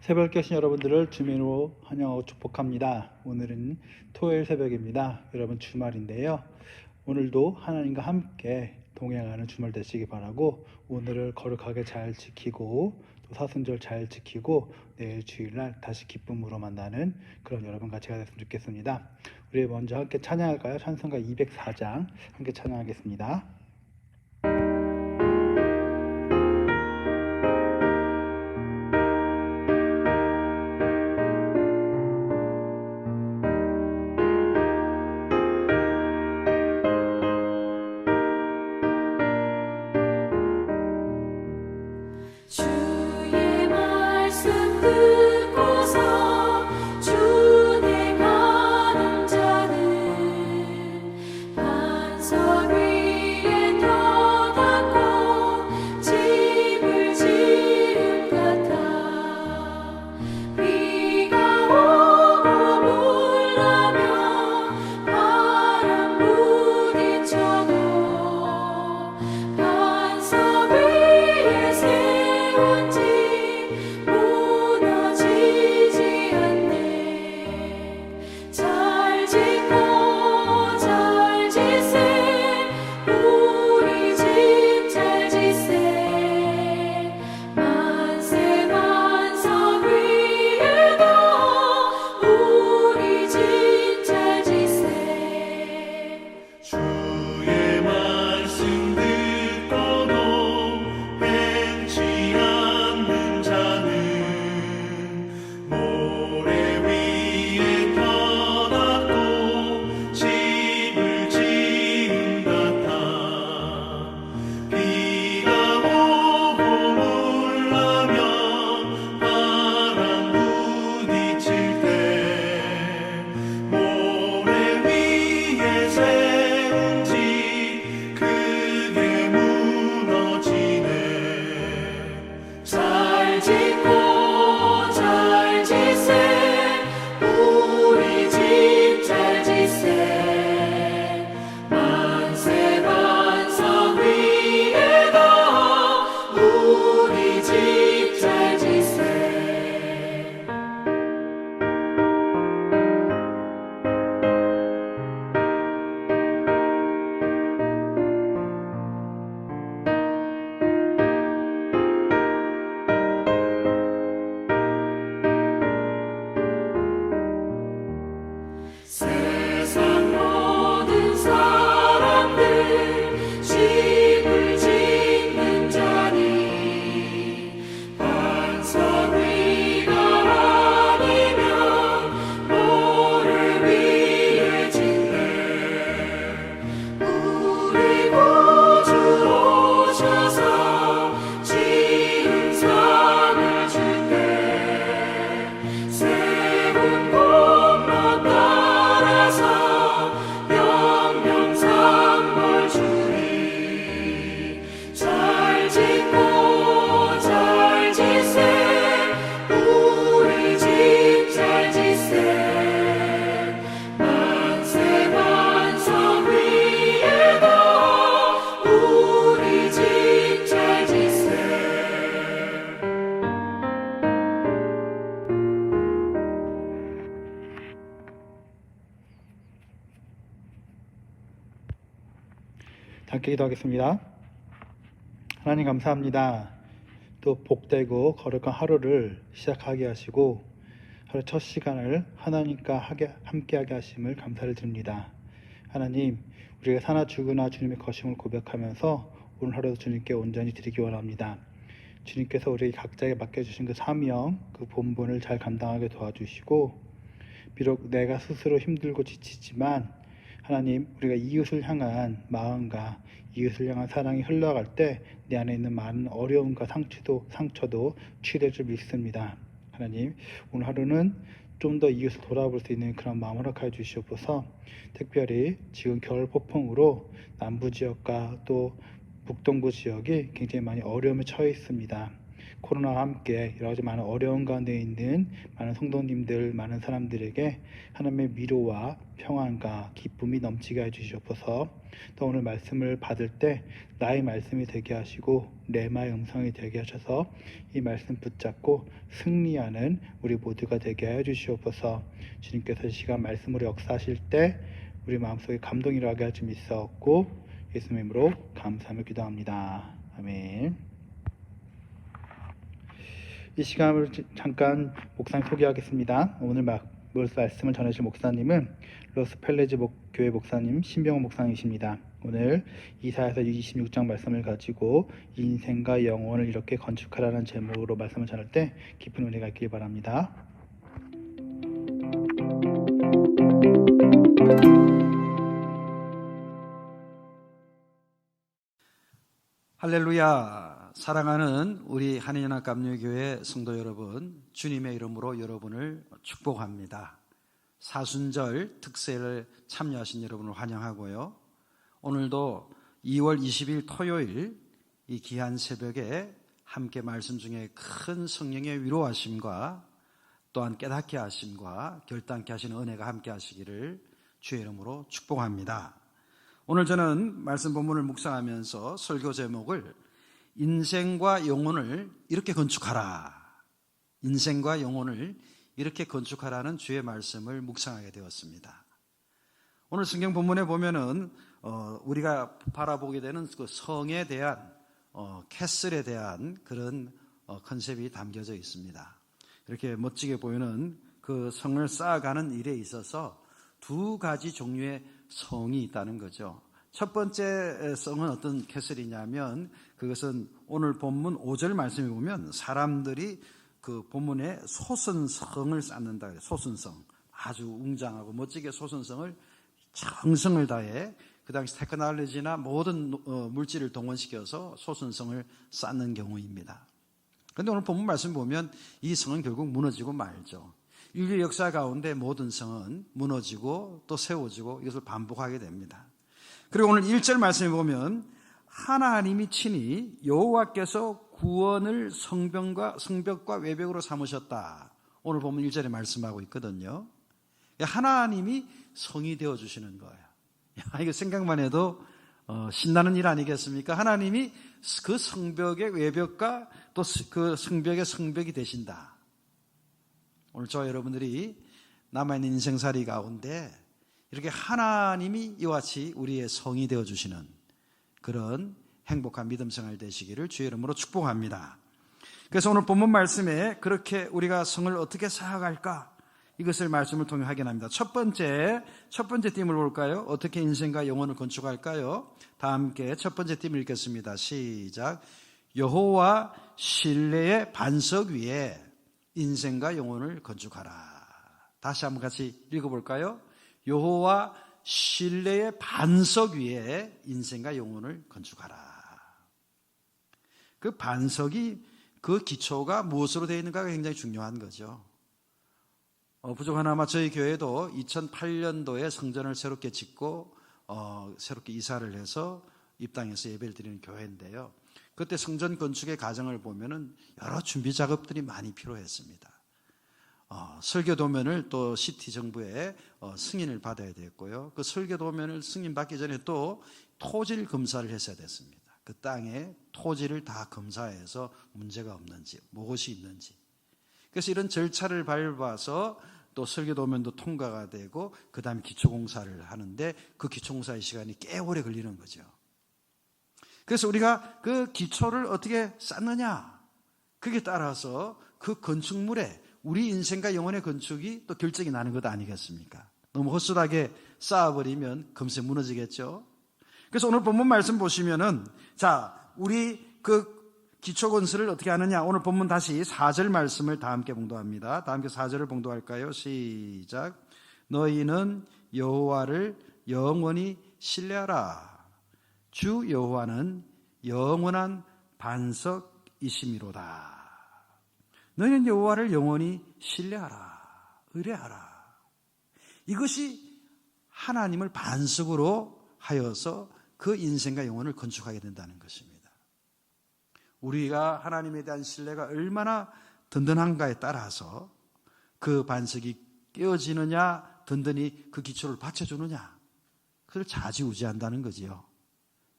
새벽 깨신 여러분들을 주민으로 환영하고 축복합니다. 오늘은 토요일 새벽입니다. 여러분 주말인데요. 오늘도 하나님과 함께 동행하는 주말 되시기 바라고 오늘을 거룩하게 잘 지키고 또 사순절 잘 지키고 내일 주일날 다시 기쁨으로 만나는 그런 여러분 같이 됐으면 좋겠습니다. 우리 먼저 함께 찬양할까요? 찬송가 204장 함께 찬양하겠습니다. 주의 말씀 듣고서 준행하는 자는 반석 위에 터닫고 집을 지은 같아. 비가 오고 물나며 바람 부딪혀도 반석 위에 세운 집 무너지지 않네. 잘 짓고 잘 지세 우리 집 잘 지세. 만세 반석 위에도 우리 집 잘 지세. 주의 말씀 듣고도 행치 않는 자는 모래 위에 터닫고 집을 지은 같아. 비가 오고 물나며 바람 부딪힐 때 모래 위에 세운 집 크게 무너지네. 잘 짓고 잘 지세 우리 집 잘 지세. 만세 반석 위에도 우리 집 잘 지세. 세상 모든 사람들 집을 짓는 자니 반석 위가 아니면 모래 위에 짓네. 우리 구주 오셔서 지은 상을 줄때 세운 곳만 따라서 영영상벌 주리. 잘 짓고 잘 지세 우리 집 잘 지세. 만세 반석 위에도 우리 집 잘 지세. 함께 기도하겠습니다. 하나님 감사합니다. 또 복되고 거룩한 하루를 시작하게 하시고 하루 첫 시간을 하나님과 함께하게 하심을 감사를 드립니다. 하나님, 우리가 사나 죽으나 주님의 거심을 고백하면서 오늘 하루도 주님께 온전히 드리기 원합니다. 주님께서 우리 각자에게 맡겨주신 그 사명, 그 본분을 잘 감당하게 도와주시고 비록 내가 스스로 힘들고 지치지만 하나님, 우리가 이웃을 향한 마음과 이웃을 향한 사랑이 흘러갈 때 내 안에 있는 많은 어려움과 상처도 치유될 줄 믿습니다. 하나님, 오늘 하루는 좀 더 이웃을 돌아볼 수 있는 그런 마음 허락하여 주시옵소서. 특별히 지금 겨울 폭풍으로 남부 지역과 또 북동부 지역이 굉장히 많이 어려움에 처해 있습니다. 코로나와 함께 여러 가지 많은 어려운 가운데 있는 많은 성도님들, 많은 사람들에게 하나님의 위로와 평안과 기쁨이 넘치게 해주시옵소서. 또 오늘 말씀을 받을 때 나의 말씀이 되게 하시고 레마의 음성이 되게 하셔서 이 말씀 붙잡고 승리하는 우리 모두가 되게 하여 주시옵소서. 주님께서 이 시간 말씀으로 역사하실 때 우리 마음속에 감동이 일어나게 할 줄 믿사옵고 예수님 이름으로 감사하며 기도합니다. 아멘. 이 시간을 잠깐 목사님 소개하겠습니다. 오늘 말씀을 전해주실 목사님은 로스펠레즈 교회 목사님 신병호 목사님이십니다. 오늘 이사야서 26장 말씀을 가지고 인생과 영혼을 이렇게 건축하라는 제목으로 말씀을 전할 때 깊은 은혜가 있길 바랍니다. 할렐루야. 사랑하는 우리 한인연합감리교회 성도 여러분, 주님의 이름으로 여러분을 축복합니다. 사순절 특세를 참여하신 여러분을 환영하고요. 오늘도 2월 20일 토요일 이 귀한 새벽에 함께 말씀 중에 큰 성령의 위로하심과 또한 깨닫게 하심과 결단케 하시는 은혜가 함께 하시기를 주의 이름으로 축복합니다. 오늘 저는 말씀 본문을 묵상하면서 설교 제목을 인생과 영혼을 이렇게 건축하라, 인생과 영혼을 이렇게 건축하라는 주의 말씀을 묵상하게 되었습니다. 오늘 성경 본문에 보면은 우리가 바라보게 되는 그 성에 대한 캐슬에 대한 그런 컨셉이 담겨져 있습니다. 이렇게 멋지게 보이는 그 성을 쌓아가는 일에 있어서 두 가지 종류의 성이 있다는 거죠. 첫 번째 성은 어떤 캐슬이냐면 그것은 오늘 본문 5절 말씀에 보면 사람들이 그 본문에 소선성을 쌓는다. 소선성. 아주 웅장하고 멋지게 소선성을 정성을 다해 그 당시 테크놀로지나 모든 물질을 동원시켜서 소선성을 쌓는 경우입니다. 그런데 오늘 본문 말씀 보면 이 성은 결국 무너지고 말죠. 인류 역사 가운데 모든 성은 무너지고 또 세워지고 이것을 반복하게 됩니다. 그리고 오늘 1절 말씀에 보면 하나님이 친히 여호와께서 구원을 성벽과 외벽으로 삼으셨다. 오늘 보면 1절에 말씀하고 있거든요. 하나님이 성이 되어주시는 거예요. 이거 생각만 해도 신나는 일 아니겠습니까? 하나님이 그 성벽의 외벽과 또 그 성벽의 성벽이 되신다. 오늘 저와 여러분들이 남아있는 인생살이 가운데 이렇게 하나님이 이와 같이 우리의 성이 되어주시는 그런 행복한 믿음 생활 되시기를 주의 이름으로 축복합니다. 그래서 오늘 본문 말씀에 그렇게 우리가 성을 어떻게 쌓아갈까? 이것을 말씀을 통해 확인합니다. 첫 번째 띠을 볼까요? 어떻게 인생과 영혼을 건축할까요? 다 함께 첫 번째 띠을 읽겠습니다. 시작. 여호와 신뢰의 반석 위에 인생과 영혼을 건축하라. 다시 한번 같이 읽어볼까요? 여호와 신뢰의 반석 위에 인생과 영혼을 건축하라. 그 반석이 그 기초가 무엇으로 되어 있는가가 굉장히 중요한 거죠. 부족하나마 저희 교회도 2008년도에 성전을 새롭게 짓고 새롭게 이사를 해서 입당해서 예배를 드리는 교회인데요. 그때 성전 건축의 과정을 보면은 여러 준비 작업들이 많이 필요했습니다. 설계 도면을 또 시티 정부에 승인을 받아야 됐고요. 그 설계 도면을 승인받기 전에 또 토질 검사를 했어야 됐습니다. 그 땅에 토지를 다 검사해서 문제가 없는지, 무엇이 있는지. 그래서 이런 절차를 밟아서 또 설계 도면도 통과가 되고 그 다음에 기초공사를 하는데 그 기초공사의 시간이 꽤 오래 걸리는 거죠. 그래서 우리가 그 기초를 어떻게 쌓느냐, 그게 따라서 그 건축물에 우리 인생과 영혼의 건축이 또 결정이 나는 것 아니겠습니까? 너무 허술하게 쌓아버리면 금세 무너지겠죠. 그래서 오늘 본문 말씀 보시면은 자, 우리 그 기초 건설을 어떻게 하느냐. 오늘 본문 다시 4절 말씀을 다 함께 봉독합니다. 다 함께 4절을 봉독할까요? 시작. 너희는 여호와를 영원히 신뢰하라. 주 여호와는 영원한 반석이심이로다. 너희는 여호와를 영원히 신뢰하라. 의뢰하라. 이것이 하나님을 반석으로 하여서 그 인생과 영혼을 건축하게 된다는 것입니다. 우리가 하나님에 대한 신뢰가 얼마나 든든한가에 따라서 그 반석이 깨어지느냐, 든든히 그 기초를 받쳐주느냐, 그걸 좌지우지한다는 거지요.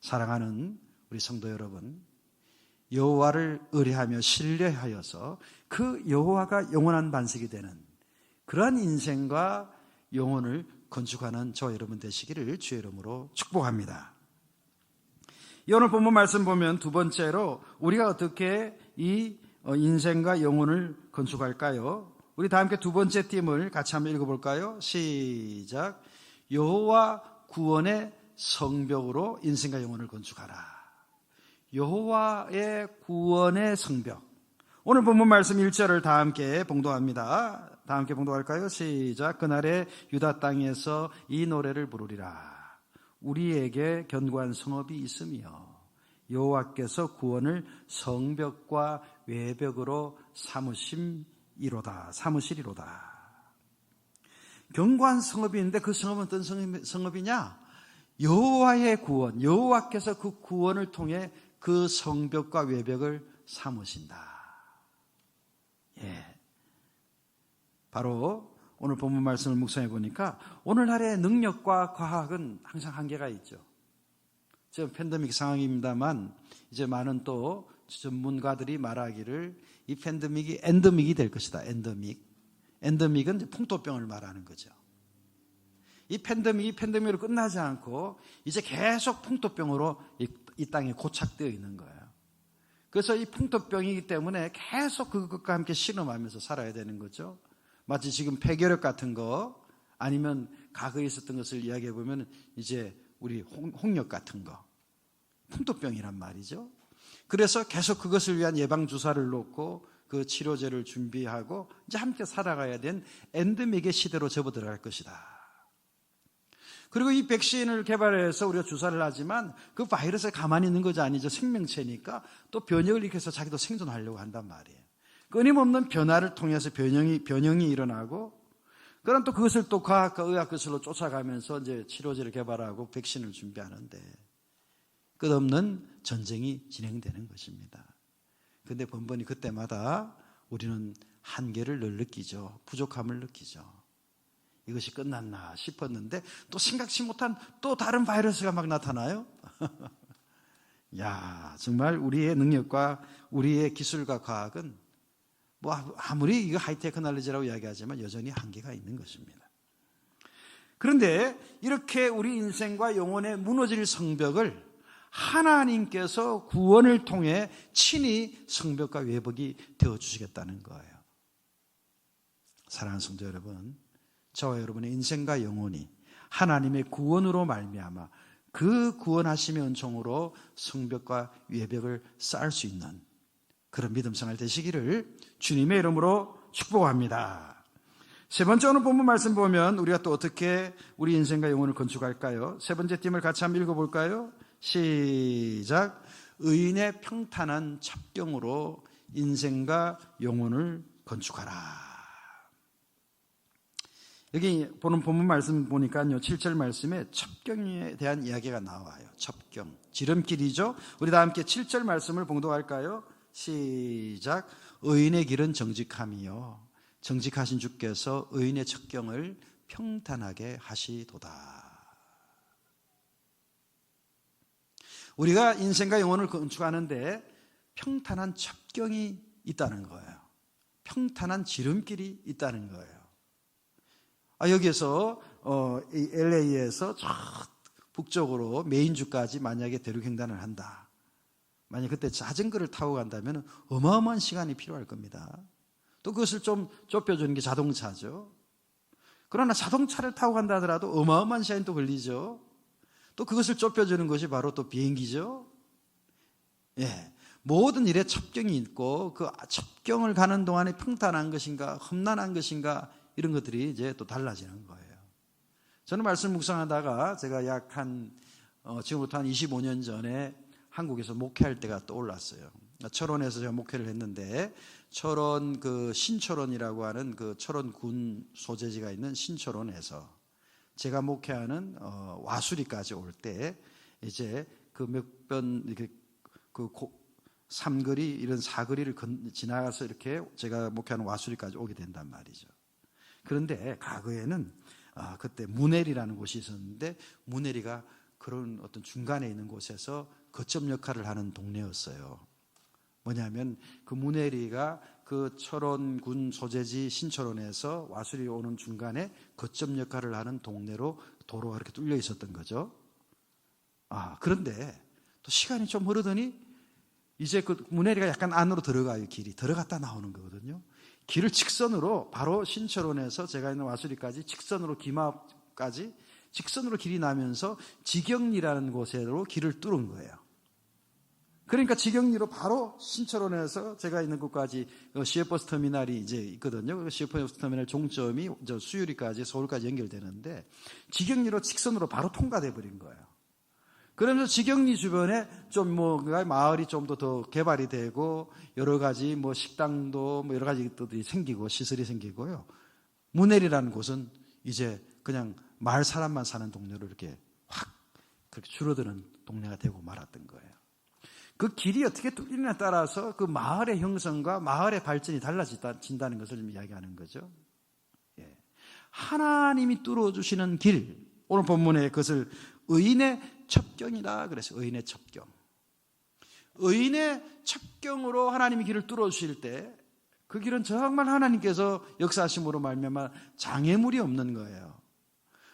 사랑하는 우리 성도 여러분, 여호와를 의뢰하며 신뢰하여서 그 여호와가 영원한 반석이 되는 그러한 인생과 영혼을 건축하는 저와 여러분 되시기를 주의 이름으로 축복합니다. 오늘 본문 말씀 보면 두 번째로 우리가 어떻게 이 인생과 영혼을 건축할까요? 우리 다 함께 두 번째 띠을 같이 한번 읽어볼까요? 시작. 여호와 구원의 성벽으로 인생과 영혼을 건축하라. 여호와의 구원의 성벽. 오늘 본문 말씀 1절을 다 함께 봉독합니다. 다 함께 봉독할까요? 시작. 그날에 유다 땅에서 이 노래를 부르리라. 우리에게 견고한 성읍이 있으며 여호와께서 구원을 성벽과 외벽으로 삼으시리로다. 견고한 성읍이 있는데 그 성읍은 어떤 성읍이냐? 여호와의 구원, 여호와께서 그 구원을 통해 그 성벽과 외벽을 삼으신다. 바로 오늘 본문 말씀을 묵상해 보니까 오늘날의 능력과 과학은 항상 한계가 있죠. 지금 팬데믹 상황입니다만 이제 많은 또 전문가들이 말하기를 이 팬데믹이 엔데믹이 될 것이다. 엔데믹은 이제 풍토병을 말하는 거죠. 이 팬데믹이 팬데믹으로 끝나지 않고 이제 계속 풍토병으로 이 땅에 고착되어 있는 거예요. 그래서 이 풍토병이기 때문에 계속 그것과 함께 신음하면서 살아야 되는 거죠. 마치 지금 폐결핵 같은 거 아니면 과거에 있었던 것을 이야기해 보면 이제 우리 홍역 같은 거 풍토병이란 말이죠. 그래서 계속 그것을 위한 예방주사를 놓고 그 치료제를 준비하고 이제 함께 살아가야 된 엔데믹의 시대로 접어들어갈 것이다. 그리고 이 백신을 개발해서 우리가 주사를 하지만 그 바이러스에 가만히 있는 것이 아니죠. 생명체니까 또 변형을 일으켜서 자기도 생존하려고 한단 말이에요. 끊임없는 변화를 통해서 변형이 일어나고, 그럼 또 그것을 또 과학과 의학 기술로 쫓아가면서 이제 치료제를 개발하고 백신을 준비하는데 끝없는 전쟁이 진행되는 것입니다. 그런데 번번이 그때마다 우리는 한계를 늘 느끼죠. 부족함을 느끼죠. 이것이 끝났나 싶었는데 또 생각지 못한 또 다른 바이러스가 막 나타나요. 야, 정말 우리의 능력과 우리의 기술과 과학은 뭐 아무리 이거 하이테크놀로지라고 이야기하지만 여전히 한계가 있는 것입니다. 그런데 이렇게 우리 인생과 영혼의 무너질 성벽을 하나님께서 구원을 통해 친히 성벽과 외벽이 되어주시겠다는 거예요. 사랑하는 성도 여러분, 저와 여러분의 인생과 영혼이 하나님의 구원으로 말미암아 그 구원하심의 은총으로 성벽과 외벽을 쌓을 수 있는 그런 믿음 생활 되시기를 주님의 이름으로 축복합니다. 세 번째 오늘 본문 말씀 보면 우리가 또 어떻게 우리 인생과 영혼을 건축할까요? 세 번째 띠을 같이 한번 읽어볼까요? 시작. 의인의 평탄한 첩경으로 인생과 영혼을 건축하라. 여기 보는 본문 말씀 보니까요, 7절 말씀에 첩경에 대한 이야기가 나와요. 첩경, 지름길이죠. 우리 다 함께 7절 말씀을 봉독할까요? 시작. 의인의 길은 정직함이요 정직하신 주께서 의인의 첩경을 평탄하게 하시도다. 우리가 인생과 영혼을 건축하는데 평탄한 첩경이 있다는 거예요. 평탄한 지름길이 있다는 거예요. 여기에서 LA에서 저 북쪽으로 메인주까지 만약에 대륙횡단을 한다. 만약 그때 자전거를 타고 간다면 어마어마한 시간이 필요할 겁니다. 또 그것을 좀 좁혀주는 게 자동차죠. 그러나 자동차를 타고 간다 하더라도 어마어마한 시간이 또 걸리죠. 또 그것을 좁혀주는 것이 바로 또 비행기죠. 모든 일에 첩경이 있고 그 첩경을 가는 동안에 평탄한 것인가 험난한 것인가 이런 것들이 이제 또 달라지는 거예요. 저는 말씀 묵상하다가 제가 지금부터 한 25년 전에 한국에서 목회할 때가 떠올랐어요. 철원에서 제가 목회를 했는데 철원 그 신철원이라고 하는 그 철원군 소재지가 있는 신철원에서 제가 목회하는 와수리까지 올 때 이제 그 몇 번 이렇게 삼거리 이런 사거리를 지나가서 이렇게 제가 목회하는 와수리까지 오게 된단 말이죠. 그런데 과거에는 그때 문해리라는 곳이 있었는데 문해리가 그런 어떤 중간에 있는 곳에서 거점 역할을 하는 동네였어요. 뭐냐면 그 문해리가 그 철원군 소재지 신철원에서 와수리 오는 중간에 거점 역할을 하는 동네로 도로가 이렇게 뚫려 있었던 거죠. 그런데 또 시간이 좀 흐르더니 이제 그 문해리가 약간 안으로 들어가요. 길이 들어갔다 나오는 거거든요. 길을 직선으로 바로 신철원에서 제가 있는 와수리까지 직선으로 김합까지 직선으로 길이 나면서 지경리라는 곳으로 길을 뚫은 거예요. 그러니까 지경리로 바로 신철원에서 제가 있는 곳까지 시외버스 터미널이 이제 있거든요. 그 시외버스 터미널 종점이 수유리까지 서울까지 연결되는데 지경리로 직선으로 바로 통과돼 버린 거예요. 그러면서 지경리 주변에 좀 마을이 좀 더 개발이 되고 여러 가지 식당도 여러 가지 것들이 생기고 시설이 생기고요. 문해리라는 곳은 이제 그냥 마을 사람만 사는 동네로 이렇게 확 그렇게 줄어드는 동네가 되고 말았던 거예요. 그 길이 어떻게 뚫리냐에 따라서 그 마을의 형성과 마을의 발전이 달라진다는 것을 좀 이야기하는 거죠. 하나님이 뚫어주시는 길, 오늘 본문에 그것을 의인의 첩경이다 그래서 의인의 첩경. 의인의 첩경으로 하나님이 길을 뚫어주실 때 그 길은 정말 하나님께서 역사하심으로 말미암아 장애물이 없는 거예요.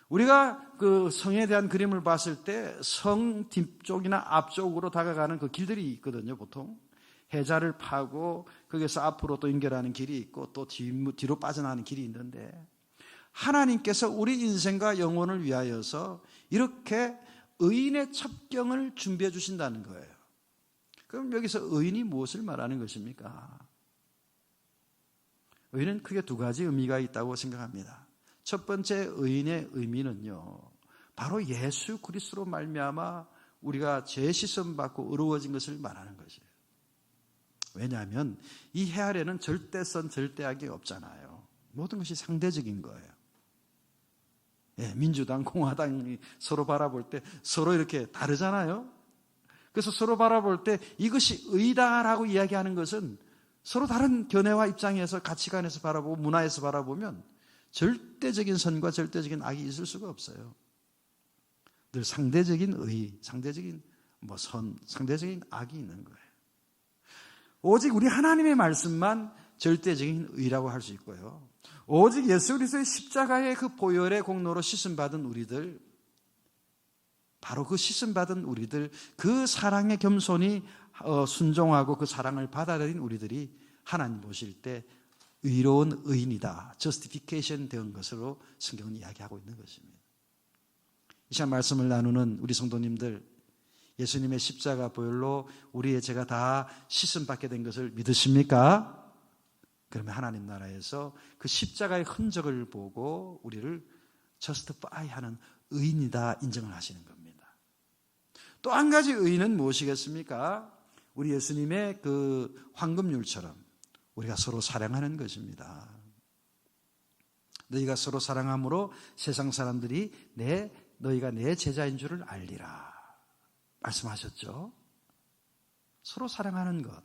우리가 그 성에 대한 그림을 봤을 때 성 뒤쪽이나 앞쪽으로 다가가는 그 길들이 있거든요. 보통 해자를 파고 거기서 앞으로 또 연결하는 길이 있고 또 뒤로 빠져나가는 길이 있는데 하나님께서 우리 인생과 영혼을 위하여서 이렇게 의인의 첩경을 준비해 주신다는 거예요. 그럼 여기서 의인이 무엇을 말하는 것입니까? 의인은 크게 두 가지 의미가 있다고 생각합니다. 첫 번째 의인의 의미는요, 바로 예수 그리스도로 말미암아 우리가 죄 씻음 받고 의로워진 것을 말하는 것이에요. 왜냐하면 이 해 아래는 절대선 절대악이 없잖아요. 모든 것이 상대적인 거예요. 민주당, 공화당이 서로 바라볼 때 서로 이렇게 다르잖아요. 그래서 서로 바라볼 때 이것이 의다라고 이야기하는 것은 서로 다른 견해와 입장에서 가치관에서 바라보고 문화에서 바라보면 절대적인 선과 절대적인 악이 있을 수가 없어요. 늘 상대적인 의, 상대적인 선, 상대적인 악이 있는 거예요. 오직 우리 하나님의 말씀만 절대적인 의라고 할 수 있고요. 오직 예수 그리스도의 십자가의 그 보혈의 공로로 씻음받은 우리들, 바로 그 씻음받은 우리들, 그 사랑의 겸손히 순종하고 그 사랑을 받아들인 우리들이 하나님 보실 때 의로운 의인이다, justification 된 것으로 성경은 이야기하고 있는 것입니다. 이 시간 말씀을 나누는 우리 성도님들, 예수님의 십자가 보혈로 우리의 죄가 다 씻음받게 된 것을 믿으십니까? 그러면 하나님 나라에서 그 십자가의 흔적을 보고 우리를 justify 하는 의인이다 인정을 하시는 겁니다. 또 한 가지 의인은 무엇이겠습니까? 우리 예수님의 그 황금률처럼 우리가 서로 사랑하는 것입니다. 너희가 서로 사랑함으로 세상 사람들이 너희가 내 제자인 줄을 알리라 말씀하셨죠. 서로 사랑하는 것,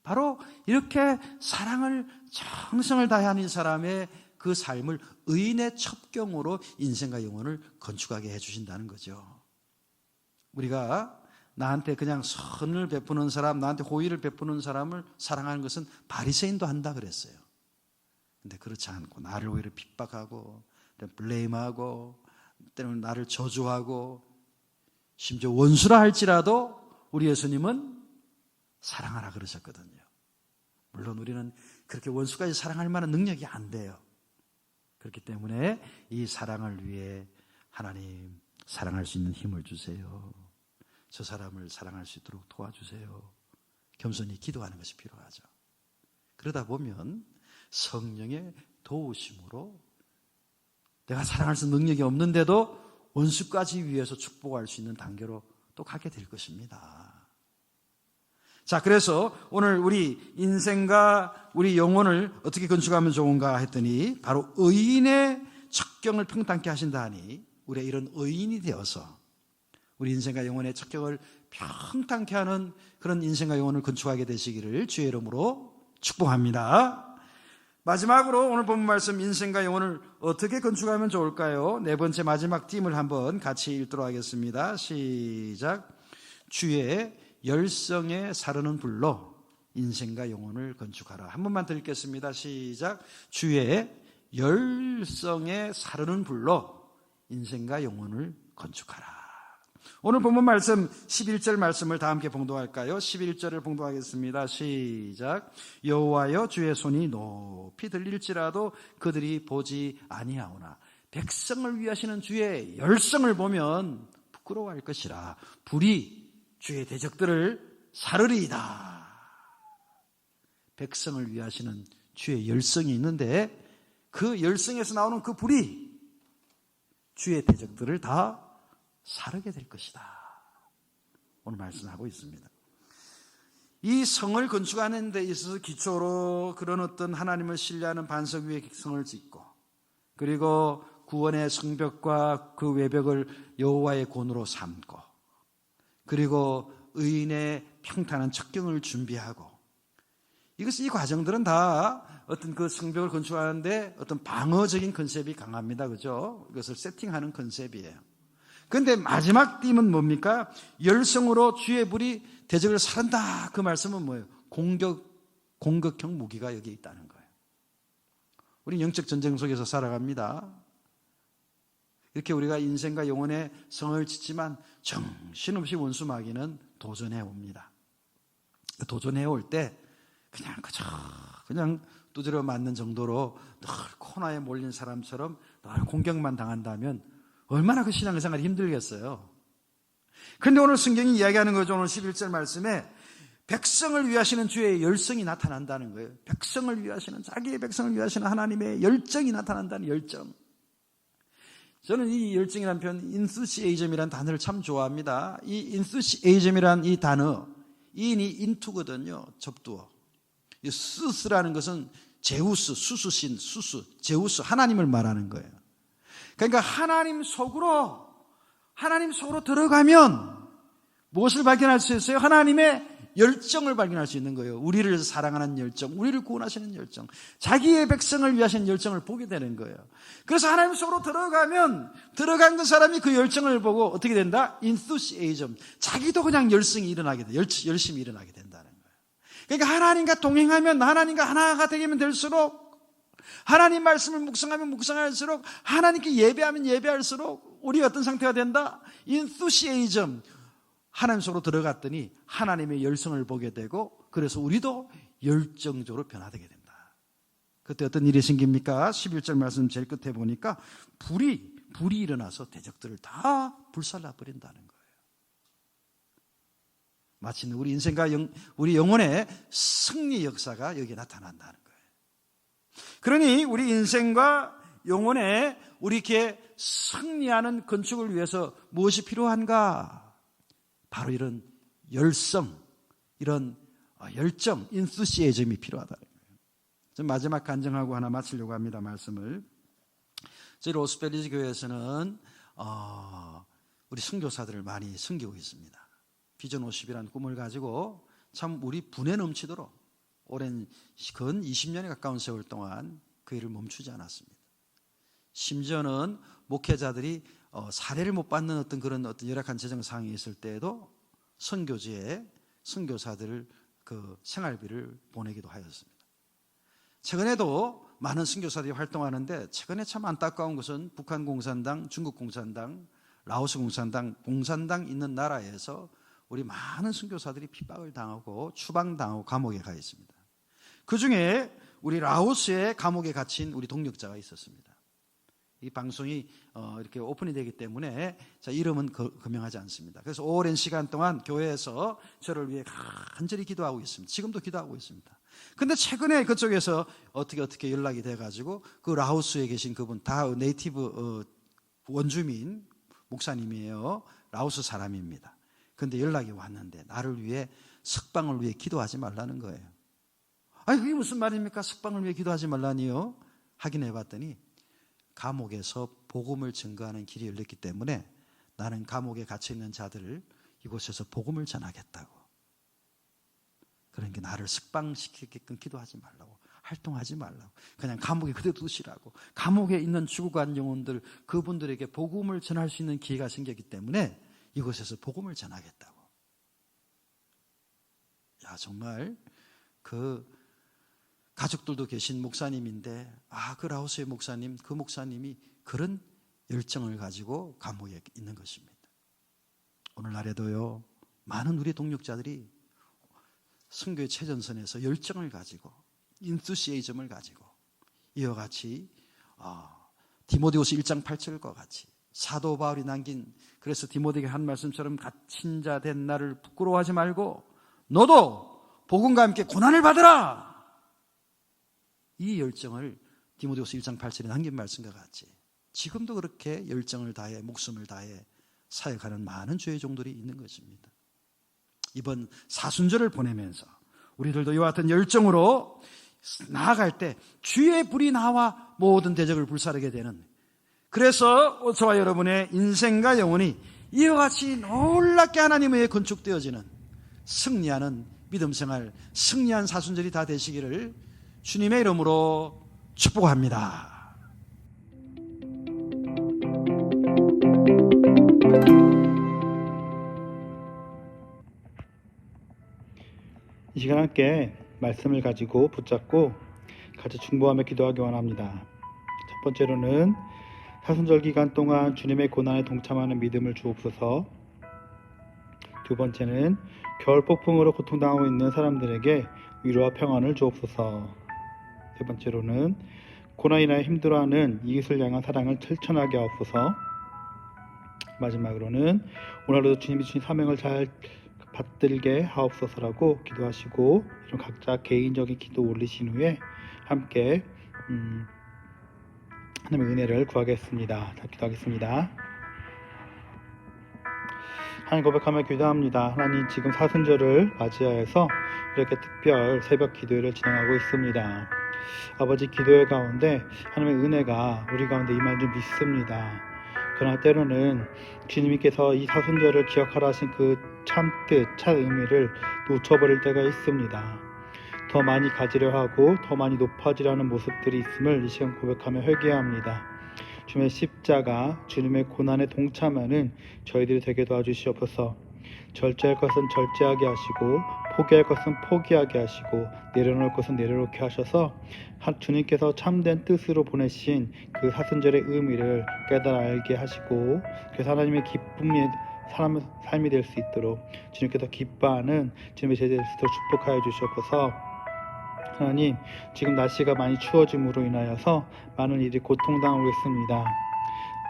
바로 이렇게 사랑을 정성을 다하는 사람의 그 삶을 의인의 첩경으로 인생과 영혼을 건축하게 해주신다는 거죠. 우리가 나한테 그냥 선을 베푸는 사람, 나한테 호의를 베푸는 사람을 사랑하는 것은 바리새인도 한다 그랬어요. 근데 그렇지 않고 나를 오히려 핍박하고 블레임하고 때로는 나를 저주하고 심지어 원수라 할지라도 우리 예수님은 사랑하라 그러셨거든요. 물론 우리는 그렇게 원수까지 사랑할 만한 능력이 안 돼요. 그렇기 때문에 이 사랑을 위해 하나님 사랑할 수 있는 힘을 주세요. 저 사람을 사랑할 수 있도록 도와주세요. 겸손히 기도하는 것이 필요하죠. 그러다 보면 성령의 도우심으로 내가 사랑할 수 있는 능력이 없는데도 원수까지 위해서 축복할 수 있는 단계로 또 가게 될 것입니다. 자, 그래서 오늘 우리 인생과 우리 영혼을 어떻게 건축하면 좋은가 했더니 바로 의인의 첩경을 평탄케 하신다 하니 우리가 이런 의인이 되어서 우리 인생과 영혼의 척격을 평탄케 하는 그런 인생과 영혼을 건축하게 되시기를 주의 이름으로 축복합니다. 마지막으로 오늘 본 말씀 인생과 영혼을 어떻게 건축하면 좋을까요? 네 번째 마지막 띠을 한번 같이 읽도록 하겠습니다. 시작. 주의 열성에 사르는 불로 인생과 영혼을 건축하라. 한 번만 더 읽겠습니다. 시작. 주의 열성에 사르는 불로 인생과 영혼을 건축하라. 오늘 본문 말씀 11절 말씀을 다 함께 봉독할까요? 11절을 봉독하겠습니다. 시작. 여호와여 주의 손이 높이 들릴지라도 그들이 보지 아니하오나 백성을 위하시는 주의 열성을 보면 부끄러워할 것이라. 불이 주의 대적들을 사르리이다. 백성을 위하시는 주의 열성이 있는데 그 열성에서 나오는 그 불이 주의 대적들을 다 사르게 될 것이다. 오늘 말씀하고 있습니다. 이 성을 건축하는 데 있어서 기초로 그런 어떤 하나님을 신뢰하는 반석 위에 성을 짓고 그리고 구원의 성벽과 그 외벽을 여호와의 곤으로 삼고 그리고 의인의 평탄한 척경을 준비하고 이 과정들은 다 어떤 그 성벽을 건축하는데 어떤 방어적인 컨셉이 강합니다. 그죠? 이것을 세팅하는 컨셉이에요. 그런데 마지막 띠은 뭡니까? 열성으로 주의 불이 대적을 사른다. 그 말씀은 뭐예요? 공격형 무기가 여기 있다는 거예요. 우리 영적 전쟁 속에서 살아갑니다. 이렇게 우리가 인생과 영혼의 성을 짓지만 정신없이 원수 마귀는 도전해 옵니다. 도전해 올 때 그냥 두드려 맞는 정도로 늘 코너에 몰린 사람처럼 늘 공격만 당한다면 얼마나 그 신앙생활이 힘들겠어요. 그런데 오늘 성경이 이야기하는 거죠. 오늘 11절 말씀에 백성을 위하시는 주의 열성이 나타난다는 거예요. 백성을 위하시는, 자기의 백성을 위하시는 하나님의 열정이 나타난다는 열정. 저는 이 열정이라는 표현, 인수시에이즘이라는 단어를 참 좋아합니다. 이 인수시에이즘이라는 이 단어, 인이 인투거든요. 접두어. 이 스스라는 것은 제우스, 수수신, 제우스, 하나님을 말하는 거예요. 그러니까 하나님 속으로 들어가면 무엇을 발견할 수 있어요? 하나님의 열정을 발견할 수 있는 거예요. 우리를 사랑하는 열정, 우리를 구원하시는 열정, 자기의 백성을 위하시는 열정을 보게 되는 거예요. 그래서 하나님 속으로 들어가면 들어간 그 사람이 그 열정을 보고 어떻게 된다? 인투시에이즘, 자기도 그냥 열심히 일어나게 된다는 거예요. 그러니까 하나님과 동행하면, 하나님과 하나가 되면 될수록, 하나님 말씀을 묵상하면 묵상할수록, 하나님께 예배하면 예배할수록 우리가 어떤 상태가 된다? 인투시에이즘, 하나님 속으로 들어갔더니 하나님의 열성을 보게 되고, 그래서 우리도 열정적으로 변화되게 된다. 그때 어떤 일이 생깁니까? 11절 말씀 제일 끝에 보니까 불이 일어나서 대적들을 다 불살라 버린다는 거예요. 마치 우리 인생과 우리 영혼의 승리 역사가 여기에 나타난다는 거예요. 그러니 우리 인생과 영혼에 우리 이렇게 승리하는 건축을 위해서 무엇이 필요한가? 바로 이런 열성, 이런 열정, 인투시에즘이 필요하다는 거예요. 좀 마지막 간증하고 하나 마치려고 합니다. 말씀을. 저희 로스벨리지 교회에서는 우리 선교사들을 많이 섬기고 있습니다. 비전 50이라는 꿈을 가지고 참 우리 분에 넘치도록 오랜 근 20년에 가까운 세월 동안 그 일을 멈추지 않았습니다. 심지어는 목회자들이 사례를 못 받는 어떤 그런 어떤 열악한 재정 상황이 있을 때에도 선교지에 선교사들을 그 생활비를 보내기도 하였습니다. 최근에도 많은 선교사들이 활동하는데 최근에 참 안타까운 것은 북한 공산당, 중국 공산당, 라오스 공산당 있는 나라에서 우리 많은 선교사들이 핍박을 당하고 추방당하고 감옥에 가 있습니다. 그 중에 우리 라오스의 감옥에 갇힌 우리 동역자가 있었습니다. 이 방송이 이렇게 오픈이 되기 때문에 이름은 거명하지 않습니다. 그래서 오랜 시간 동안 교회에서 저를 위해 간절히 기도하고 있습니다. 지금도 기도하고 있습니다. 근데 최근에 그쪽에서 어떻게 연락이 돼가지고 그 라오스에 계신 그분 다 네이티브 원주민 목사님이에요. 라오스 사람입니다. 그런데 연락이 왔는데 나를 위해 석방을 위해 기도하지 말라는 거예요. 아니 그게 무슨 말입니까? 석방을 위해 기도하지 말라니요? 확인해 봤더니 감옥에서 복음을 증거하는 길이 열렸기 때문에 나는 감옥에 갇혀 있는 자들을 이곳에서 복음을 전하겠다고. 그러니까 나를 석방시키게끔 기도하지 말라고, 활동하지 말라고, 그냥 감옥에 그대로 두시라고. 감옥에 있는 죽어간 영혼들, 그분들에게 복음을 전할 수 있는 기회가 생겼기 때문에 이곳에서 복음을 전하겠다고. 야, 정말 그 가족들도 계신 목사님인데, 그 라오스의 목사님, 그 목사님이 그런 열정을 가지고 감옥에 있는 것입니다. 오늘날에도요, 많은 우리 동역자들이 선교의 최전선에서 열정을 가지고, 인투시에이즘을 가지고, 이와 같이 디모데후서 1장 8절과 같이 사도 바울이 남긴, 그래서 디모데에게 한 말씀처럼 갇힌 자 된 나를 부끄러워하지 말고 너도 복음과 함께 고난을 받으라. 이 열정을 디모데후서 1장 8절에 남긴 말씀과 같이 지금도 그렇게 열정을 다해, 목숨을 다해 사역하는 많은 주의 종들이 있는 것입니다. 이번 사순절을 보내면서 우리들도 이와 같은 열정으로 나아갈 때 주의 불이 나와 모든 대적을 불사르게 되는, 그래서 저와 여러분의 인생과 영혼이 이와 같이 놀랍게 하나님에 의해 건축되어지는 승리하는 믿음 생활, 승리한 사순절이 다 되시기를 주님의 이름으로 축복합니다. 이 시간 함께 말씀을 가지고 붙잡고 같이 중보하며 기도하기 원합니다. 첫 번째로는 사순절 기간 동안 주님의 고난에 동참하는 믿음을 주옵소서. 두 번째는 겨울 폭풍으로 고통당하고 있는 사람들에게 위로와 평안을 주옵소서. 세 번째로는 고난 인하여 힘들어하는 이웃을 향한 사랑을 실천하게 하옵소서. 마지막으로는 오늘도 주님이 주신 사명을 잘 받들게 하옵소서라고 기도하시고, 이런 각자 개인적인 기도 올리신 후에 함께 하나님의 은혜를 구하겠습니다. 자, 기도하겠습니다. 하나님 고백하며 기도합니다. 하나님, 지금 사순절을 맞이하여서 이렇게 특별 새벽 기도회를 진행하고 있습니다. 아버지, 기도회 가운데 하나님의 은혜가 우리 가운데 임할 줄 믿습니다. 그러나 때로는 주님께서 이 사순절을 기억하라 하신 그 참 뜻, 참 의미를 놓쳐버릴 때가 있습니다. 더 많이 가지려 하고 더 많이 높아지려는 모습들이 있음을 이 시간 고백하며 회개합니다. 주님의 십자가, 주님의 고난에 동참하는 저희들이 되게 도와주시옵소서. 절제할 것은 절제하게 하시고, 포기할 것은 포기하게 하시고, 내려놓을 것은 내려놓게 하셔서 주님께서 참된 뜻으로 보내신 그 사순절의 의미를 깨달아 알게 하시고, 그래서 하나님의 기쁨이 삶이 될 수 있도록 주님께서 기뻐하는 주님의 제자 될 수 있도록 축복하여 주시옵소서. 하나님, 지금 날씨가 많이 추워짐으로 인하여서 많은 일이 고통당하고 있습니다.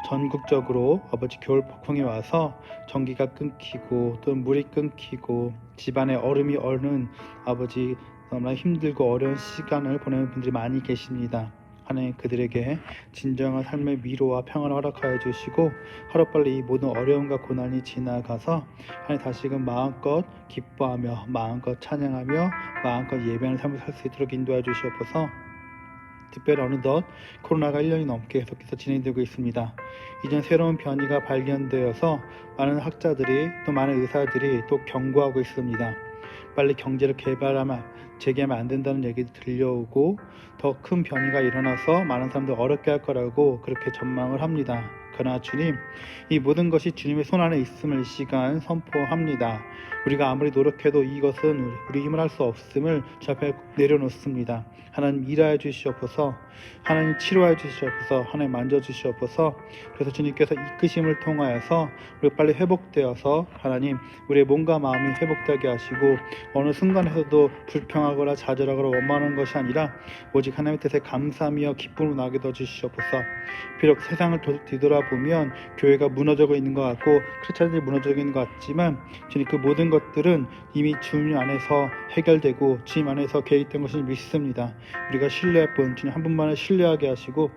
전국적으로 아버지 겨울 폭풍이 와서 전기가 끊기고 또 물이 끊기고 집안에 얼음이 얼는 아버지 너무나 힘들고 어려운 시간을 보내는 분들이 많이 계십니다. 하나님, 그들에게 진정한 삶의 위로와 평안을 허락하여 주시고 하루빨리 이 모든 어려움과 고난이 지나가서 하나님 다시금 마음껏 기뻐하며 마음껏 찬양하며 마음껏 예배하는 삶을 살 수 있도록 인도해 주시옵소서. 특별히 어느덧 코로나가 1년이 넘게 계속해서 진행되고 있습니다. 이젠 새로운 변이가 발견되어서 많은 학자들이 또 많은 의사들이 또 경고하고 있습니다. 빨리 경제를 재개하면 안 된다는 얘기도 들려오고 더 큰 변이가 일어나서 많은 사람들 어렵게 할 거라고 그렇게 전망을 합니다. 그러나 주님, 이 모든 것이 주님의 손 안에 있음을 이 시간 선포합니다. 우리가 아무리 노력해도 이것은 우리 힘을 할 수 없음을 주 앞에 내려놓습니다. 하나님, 일하여 주시옵소서. 하나님, 치료하여 주시옵소서. 하나님, 만져주시옵소서. 그래서 주님께서 이끄심을 통하여서 우리 빨리 회복되어서 하나님, 우리의 몸과 마음이 회복되게 하시고 어느 순간에서도 불평하거나 좌절하거나 원망하는 것이 아니라 오직 하나님의 뜻에 감사하며 기쁨으로 나게 더 주시옵소서. 비록 세상을 뒤돌아보면 교회가 무너져가고 있는 것 같고 크리스찬들이 무너져가고 있는 것 같지만 주님, 그 모든 것들은 이미 주님 안에서 해결되고 주님 안에서 계획된 것을 믿습니다. 우리가 신뢰할 뿐 주님 한 분만을 신뢰하게 하시고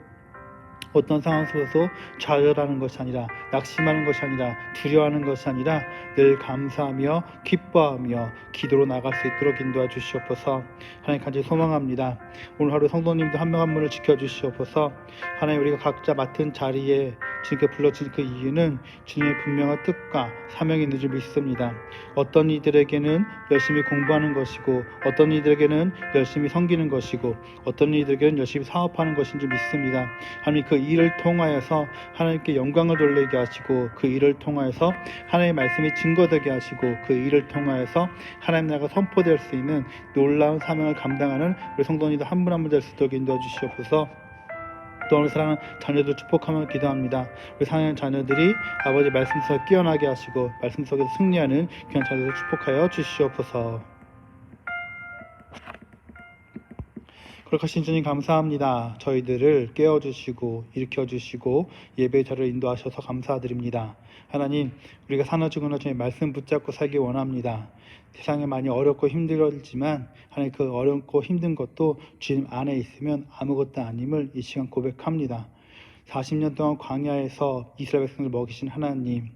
어떤 상황 속에서 좌절하는 것이 아니라 낙심하는 것이 아니라 두려워하는 것이 아니라 늘 감사하며 기뻐하며 기도로 나갈 수 있도록 인도해 주시옵소서. 하나님, 간절히 소망합니다. 오늘 하루 성도님들 한 명 한 분을 지켜주시옵소서. 하나님, 우리가 각자 맡은 자리에 주님께 불러주신 그 이유는 주님의 분명한 뜻과 사명이 있는 줄 믿습니다. 어떤 이들에게는 열심히 공부하는 것이고, 어떤 이들에게는 열심히 섬기는 것이고, 어떤 이들에게는 열심히 사업하는 것인 줄 믿습니다. 하나님, 그 일을 통하여서 하나님께 영광을 돌리게 하시고, 그 일을 통하여서 하나님의 말씀이 증거되게 하시고, 그 일을 통하여서 하나님 나라가 선포될 수 있는 놀라운 사명을 감당하는 우리 성도님들 한 분 한 분 될 수 있도록 인도해 주시옵소서. 또 오늘 사랑하는 자녀들 축복하며 기도합니다. 우리 사랑하는 자녀들이 아버지 말씀 속에 깨어나게 하시고 말씀 속에서 승리하는 귀한 자녀들 축복하여 주시옵소서. 거룩하신 주님 감사합니다. 저희들을 깨워주시고 일으켜주시고 예배의 자리를 인도하셔서 감사드립니다. 하나님, 우리가 사나 죽으나 주의 말씀 붙잡고 살기 원합니다. 세상에 많이 어렵고 힘들지만 하나님, 그 어렵고 힘든 것도 주님 안에 있으면 아무것도 아님을 이 시간 고백합니다. 40년 동안 광야에서 이스라엘 백성을 먹이신 하나님,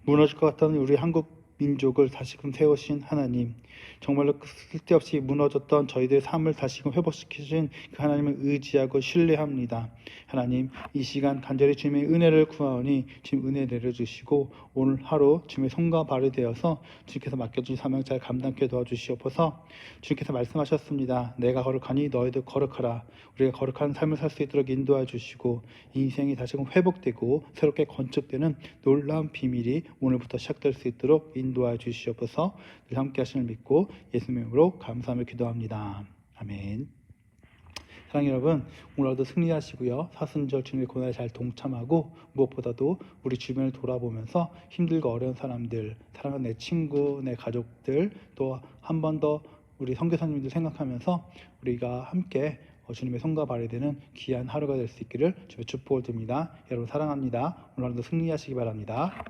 무너질 것 같던 우리 한국 민족을 다시금 세우신 하나님, 정말로 쓸데없이 무너졌던 저희들의 삶을 다시금 회복시키신 그 하나님을 의지하고 신뢰합니다. 하나님, 이 시간 간절히 주님의 은혜를 구하오니 주님 은혜 내려주시고 오늘 하루 주님의 손과 발이 되어서 주님께서 맡겨주신 사명 잘 감당케 도와주시옵소서. 주님께서 말씀하셨습니다. 내가 거룩하니 너희도 거룩하라. 우리가 거룩한 삶을 살 수 있도록 인도해 주시고 인생이 다시금 회복되고 새롭게 건축되는 놀라운 비밀이 오늘부터 시작될 수 있도록 인도해 주시옵소서. 늘 함께 하심을 믿고 예수님의 이름으로 감사하며 기도합니다. 아멘. 사랑하는 여러분, 오늘도 승리하시고요. 사순절 주님의 고난에 잘 동참하고 무엇보다도 우리 주변을 돌아보면서 힘들고 어려운 사람들, 사랑하는 내 친구, 내 가족들, 또 한 번 더 우리 선교사님들 생각하면서 우리가 함께 주님의 손과 발이 되는 귀한 하루가 될 수 있기를 주의 축복을 드립니다. 여러분 사랑합니다. 오늘 하루도 승리하시기 바랍니다.